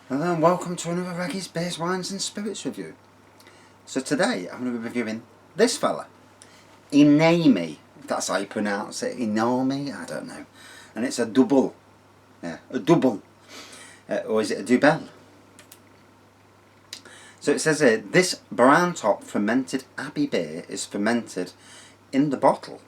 Hello and welcome to another Reggies Beers, Wines and Spirits review. So today I'm going to be reviewing this fella, Ename, if that's how you pronounce it, Ename, I don't know. And it's a double, a double, or is it a Dubbel? So it says here, this brown top fermented abbey beer is fermented in the bottle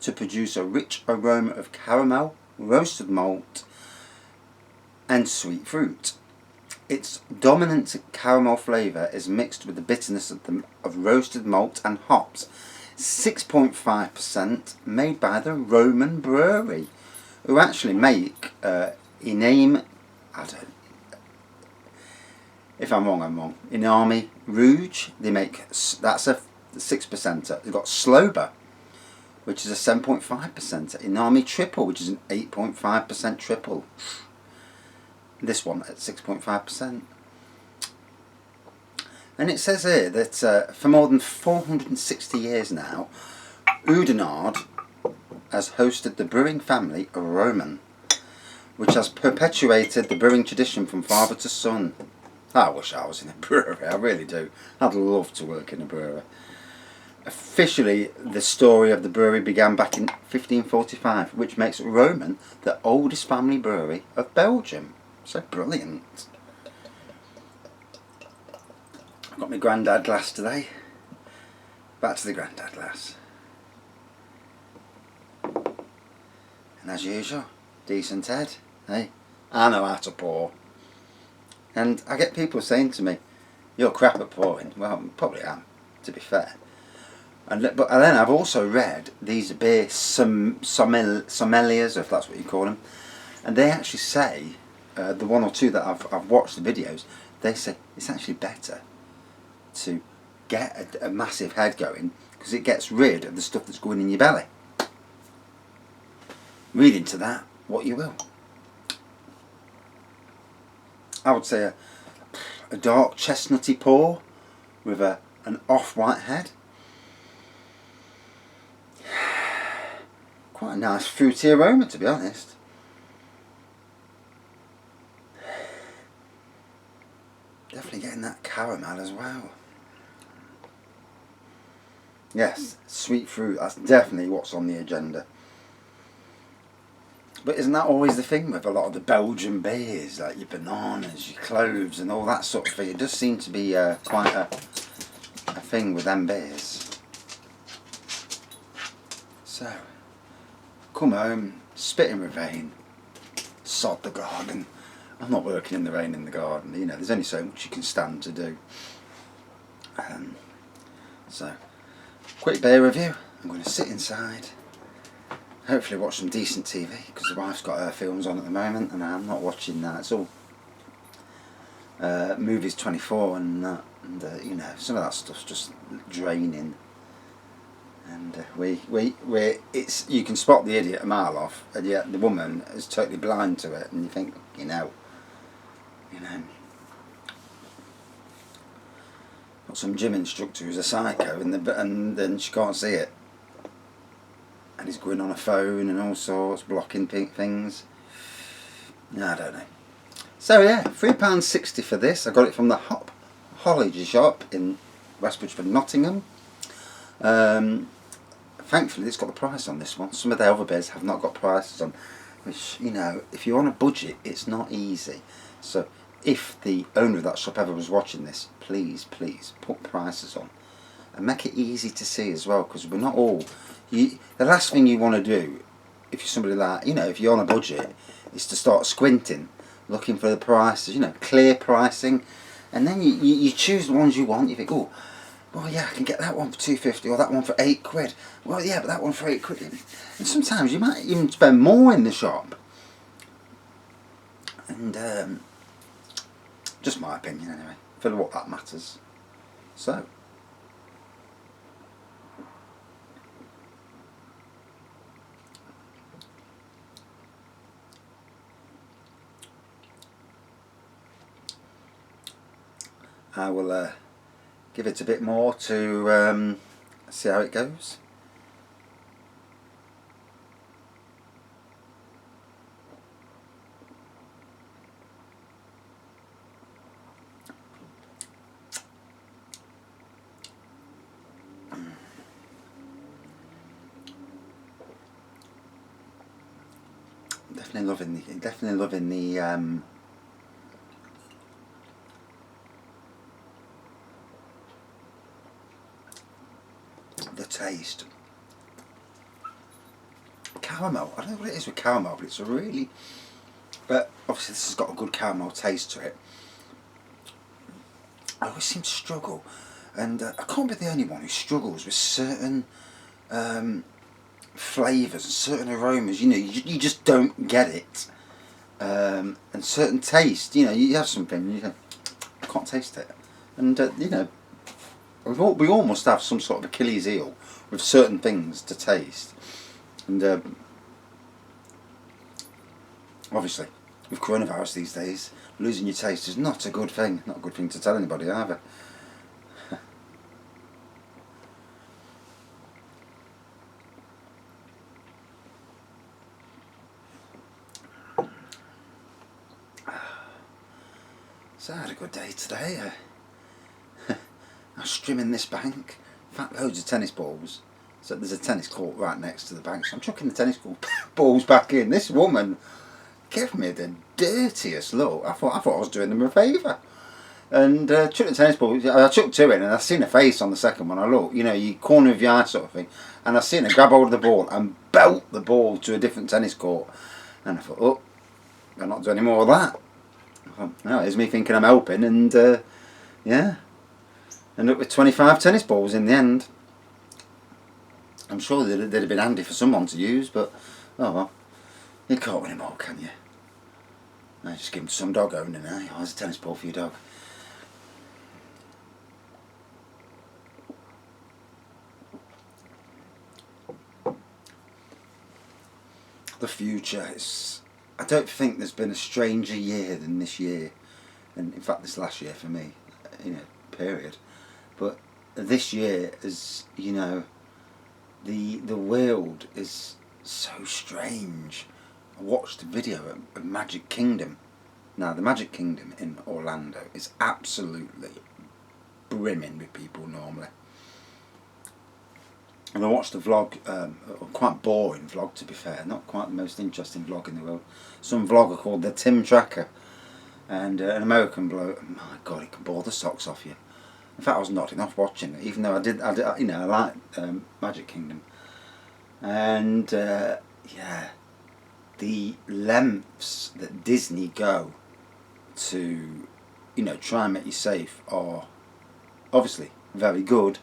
to produce a rich aroma of caramel, roasted malt and sweet fruit. Its dominant caramel flavour is mixed with the bitterness of roasted malt and hops. 6.5% made by the Roman brewery, who actually make Ename, I don't, if I'm wrong, I'm wrong. Ename Rouge, they make, that's a 6%er. They've got Slober, which is a 7.5%er. Ename Triple, which is an 8.5% triple. This one at 6.5%. And it says here that for more than 460 years now, Oudenaarde has hosted the brewing family Aroma, which has perpetuated the brewing tradition from father to son. I wish I was in a brewery, I really do. I'd love to work in a brewery. Officially, the story of the brewery began back in 1545, which makes Aroma the oldest family brewery of Belgium. So brilliant. I've got my grandad glass today. Back to the grandad glass. And as usual, decent head. Hey, I know how to pour. And I get people saying to me, you're crap at pouring. Well, I probably am, to be fair. But then I've also read these beer sommeliers, if that's what you call them, and they actually say, the one or two that I've watched the videos, they say it's actually better to get a massive head going because it gets rid of the stuff that's going in your belly. Read into that what you will. I would say a dark chestnutty pour with an off-white head. Quite a nice fruity aroma, to be honest. Definitely getting that caramel as well. Yes, sweet fruit, that's definitely what's on the agenda. But isn't that always the thing with a lot of the Belgian beers, like your bananas, your cloves and all that sort of thing? It does seem to be quite a thing with them beers. So, come home, spit in the rain, sod the garden. I'm not working in the rain in the garden, you know, there's only so much you can stand to do. So, quick beer review. I'm going to sit inside, hopefully watch some decent TV, because the wife's got her films on at the moment and I'm not watching that. It's all Movies 24 and that, and you know, some of that stuff's just draining. And you can spot the idiot a mile off, and yet the woman is totally blind to it, and you think, you know, got some gym instructor who's a psycho, and then she can't see it, and he's going on a phone and all sorts, blocking things. I don't know. So yeah, £3.60 for this. I got it from the Hopology shop in West Bridgeford, Nottingham. Thankfully it's got the price on this one. Some of the other beers have not got prices on, which, you know, if you're on a budget, it's not easy. So if the owner of that shop ever was watching this, please put prices on and make it easy to see as well, because we're not all, the last thing you want to do if you're somebody like, you know, if you're on a budget, is to start squinting looking for the prices, you know, clear pricing, and then you choose the ones you want. You think, oh, well, yeah, I can get that one for £2.50 or that one for £8. Well, yeah, but that one for £8. And sometimes you might even spend more in the shop. And just my opinion anyway, for what that matters. So, I will give it a bit more to see how it goes. definitely loving the taste. Caramel. I don't know what it is with caramel, but it's a really. But obviously, this has got a good caramel taste to it. I always seem to struggle, and I can't be the only one who struggles with certain flavours and certain aromas. You know, you just don't get it. And certain taste. You know, you have something, you go, I can't taste it, and you know, we all must have some sort of Achilles heel with certain things to taste, and obviously with coronavirus these days, losing your taste is not a good thing. Not a good thing to tell anybody either. So I had a good day today. I was trimming this bank. In fact, loads of tennis balls. So there's a tennis court right next to the bank. So I'm chucking the tennis balls back in. This woman gave me the dirtiest look. I thought I was doing them a favour. And chucked the tennis ball. I chucked two in, and I seen her face on the second one. I looked, you know, you corner of your eye sort of thing. And I seen her grab hold of the ball and belt the ball to a different tennis court. And I thought, oh, I'll not do any more of that. No, it's me thinking I'm helping, and yeah, end up with 25 tennis balls in the end. I'm sure they'd have been handy for someone to use, but oh well, you can't win them all, can you? No, just give them to some dog owner now. Oh, there's a tennis ball for your dog. The future is. I don't think there's been a stranger year than this year, and in fact this last year for me, you know, period. But this year is, you know, the world is so strange. I watched a video of Magic Kingdom. Now the Magic Kingdom in Orlando is absolutely brimming with people normally. And I watched a vlog, a quite boring vlog to be fair, not quite the most interesting vlog in the world. Some vlogger called the Tim Tracker, and an American bloke. My God, he can bore the socks off you. In fact, I was nodding off watching it, even though I did, you know, I liked Magic Kingdom. And yeah, the lengths that Disney go to, you know, try and make you safe are obviously very good.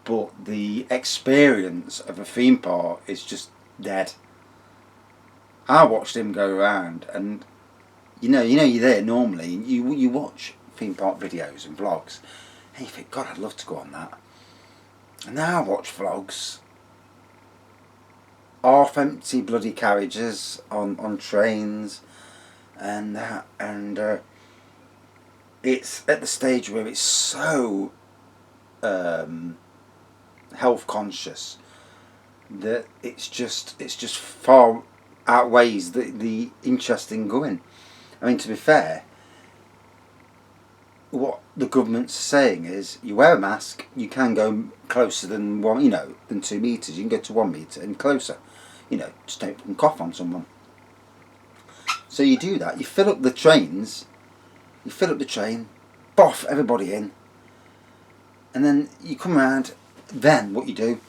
But the experience of a theme park is just dead. I watched him go around, and you know you're there normally, and you watch theme park videos and vlogs, and you think, God, I'd love to go on that. And now I watch vlogs, half empty bloody carriages on trains, and that, and it's at the stage where it's so health conscious that it's just far outweighs the interest in going. I mean, to be fair, what the government's saying is you wear a mask, you can go closer than one, you know, than 2 meters. You can go to 1 meter and closer. You know, just don't cough on someone. So you do that. You fill up the trains. You fill up the train, boff everybody in, and then you come around. Then what you do,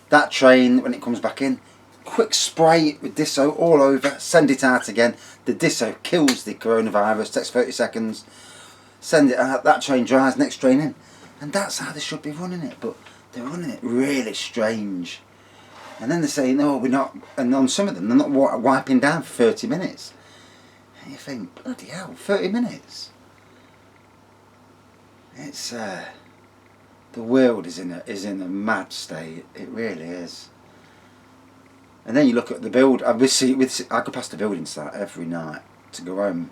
that train when it comes back in, quick spray with Disso all over, send it out again. The Disso kills the coronavirus, takes 30 seconds, send it out, that train dries, next train in. And that's how they should be running it, but they're running it really strange. And then they're saying, no, we're not, and on some of them they're not wiping down for 30 minutes. And you think, bloody hell, 30 minutes? It's the world is in a mad state. It really is. And then you look at the build. I go past the building site every night to go home.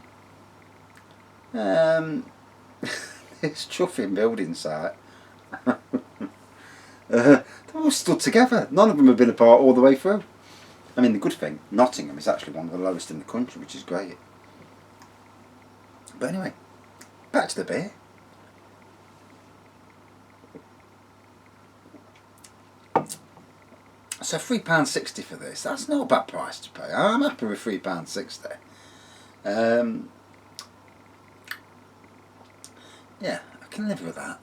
It's chuffing building site. They're all stood together. None of them have been apart all the way through. I mean, the good thing, Nottingham is actually one of the lowest in the country, which is great. But anyway, back to the beer. So £3.60 for this, that's not a bad price to pay. I'm happy with £3.60. Yeah, I can live with that.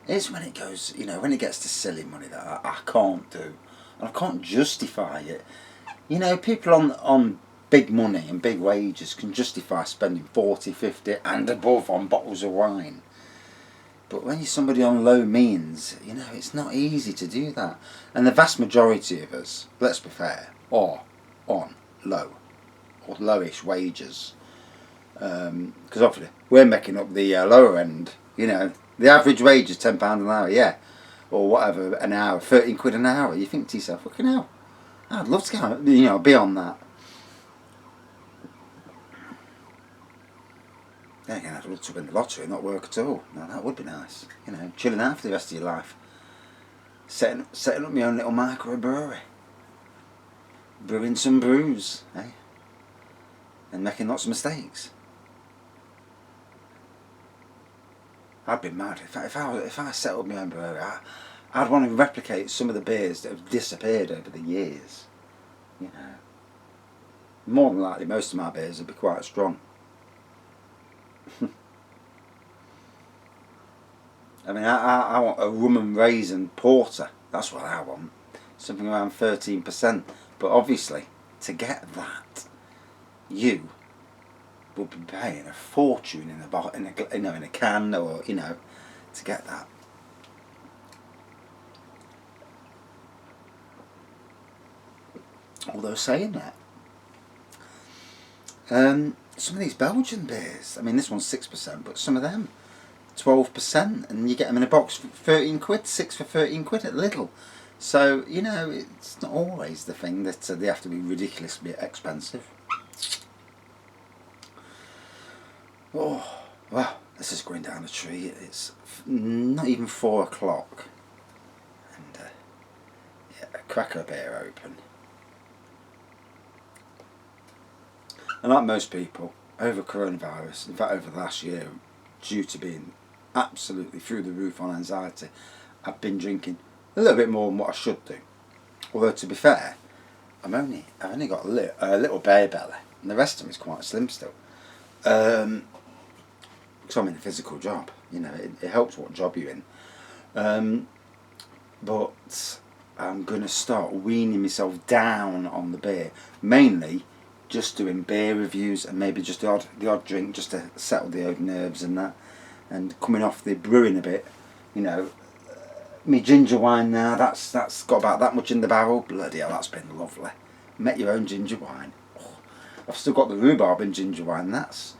It's when it goes, you know, when it gets to silly money that I can't do. And I can't justify it. You know, people on big money and big wages can justify spending 40, 50 and above on bottles of wine. But when you're somebody on low means, you know, it's not easy to do that. And the vast majority of us, let's be fair, are on low or lowish wages. Because obviously we're making up the lower end. You know, the average wage is £10 an hour, yeah, or whatever, an hour, 13 quid an hour. You think to yourself, fucking hell, I'd love to go, you know, be on that. Then again, I'd love to win the lottery and not work at all. Now that would be nice. You know, chilling out for the rest of your life. Setting up my own little microbrewery. Brewing some brews, eh? And making lots of mistakes. I'd be mad if I set up my own brewery. I'd want to replicate some of the beers that have disappeared over the years. You know, more than likely, most of my beers would be quite strong. I mean, I want a rum and raisin porter. That's what I want. Something around 13%. But obviously, to get that, you will be paying a fortune in a can, or you know, to get that. Although saying that, some of these Belgian beers, I mean, this one's 6%, but some of them 12%, and you get them in a box for 13 quid, 6 for 13 quid at Lidl. So you know, it's not always the thing that they have to be ridiculously expensive. Oh, well, this is going down a tree. It's not even 4 o'clock. And, yeah, crack a beer open. And like most people, over coronavirus, in fact over the last year, due to being absolutely through the roof on anxiety, I've been drinking a little bit more than what I should do. Although to be fair, I've only got a little beer belly, and the rest of them is quite slim still. Because I'm in a physical job, you know, it helps what job you're in. But I'm going to start weaning myself down on the beer, mainly just doing beer reviews and maybe just the odd drink just to settle the old nerves and that, and coming off the brewing a bit, you know. Me ginger wine now, that's got about that much in the barrel. Bloody hell, that's been lovely. Make your own ginger wine. Oh, I've still got the rhubarb and ginger wine, that's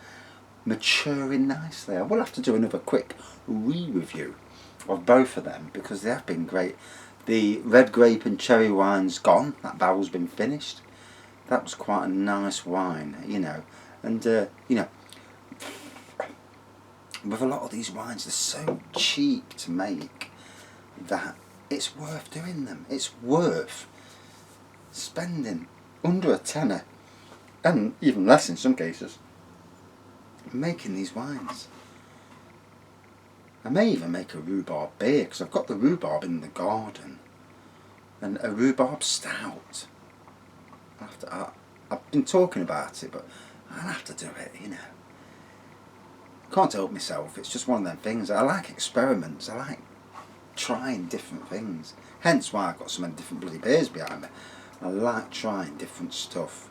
maturing nicely. I will have to do another quick re-review of both of them because they have been great. The red grape and cherry wine's gone, that barrel's been finished. That was quite a nice wine, you know. And, you know, with a lot of these wines, they're so cheap to make that it's worth doing them. It's worth spending under a tenner, and even less in some cases, making these wines. I may even make a rhubarb beer, because I've got the rhubarb in the garden, and a rhubarb stout. I've been talking about it, but I'll have to do it, you know. Can't help myself, it's just one of them things. I like experiments, I like trying different things. Hence why I've got so many different bloody beers behind me. I like trying different stuff.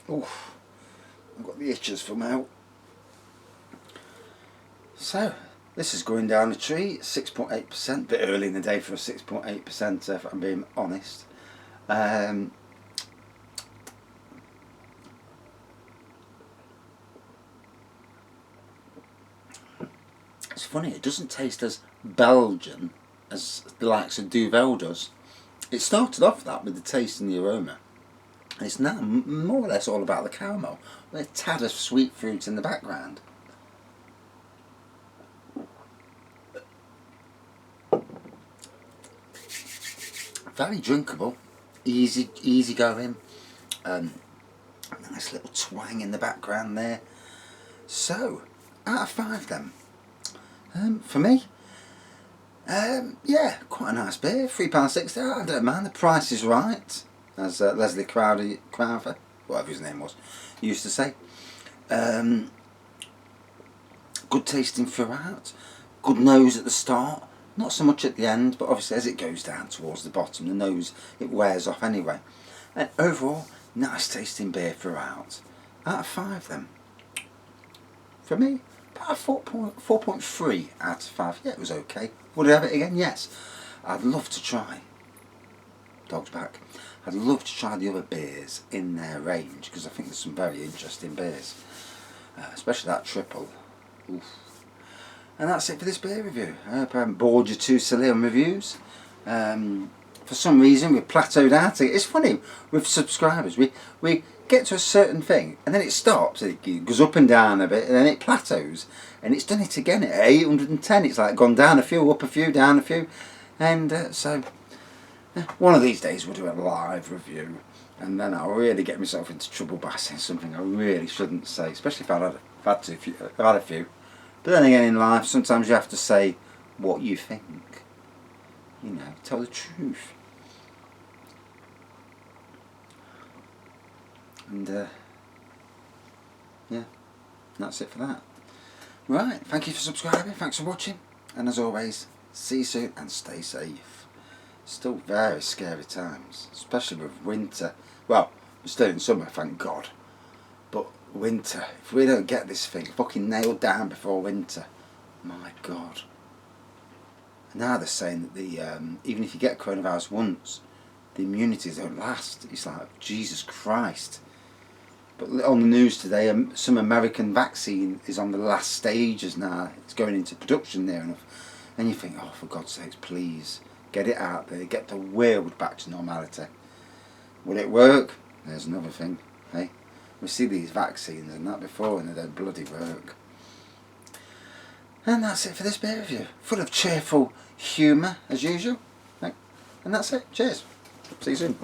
Oof, I've got the itches from out. So, this is going down the tree, 6.8%, bit early in the day for a 6.8%, if I'm being honest. It's funny, it doesn't taste as Belgian as the likes of Duvel does. It started off that with the taste and the aroma. And it's now more or less all about the caramel, with a tad of sweet fruit in the background. Very drinkable, easy going. Nice little twang in the background there. So, out of 5 then. For me, yeah, quite a nice beer. £3.60. I don't mind. The price is right, as Leslie Crowther, whatever his name was, used to say. Good tasting throughout. Good nose at the start. Not so much at the end, but obviously as it goes down towards the bottom, the nose, it wears off anyway. And overall, nice tasting beer throughout. Out of 5 then. For me, about a 4.3 out of 5. Yeah, it was okay. Would I have it again? Yes. I'd love to try. Dog's back. I'd love to try the other beers in their range, because I think there's some very interesting beers. Especially that triple. Oof. And that's it for this beer review. I hope I haven't bored you too silly on reviews. For some reason we've plateaued out. It's funny with subscribers. We get to a certain thing and then it stops. It goes up and down a bit and then it plateaus. And it's done it again at 810. It's like gone down a few, up a few, down a few. And so one of these days we'll do a live review. And then I'll really get myself into trouble by saying something I really shouldn't say. Especially if I've had a few. But then again in life, sometimes you have to say what you think. You know, tell the truth. And yeah, that's it for that. Right, thank you for subscribing, thanks for watching. And as always, see you soon and stay safe. Still very scary times, especially with winter. Well, we're still in summer, thank God. But winter, if we don't get this thing fucking nailed down before winter, my God. And now they're saying that the even if you get coronavirus once, the immunities don't last. It's like, Jesus Christ. But on the news today, some American vaccine is on the last stages now. It's going into production near enough. And you think, oh, for God's sakes, please, get it out there. Get the world back to normality. Will it work? There's another thing. Hey, we see these vaccines and that before and they don't bloody work. And that's it for this beer review. Full of cheerful humour, as usual. And that's it. Cheers. See you soon.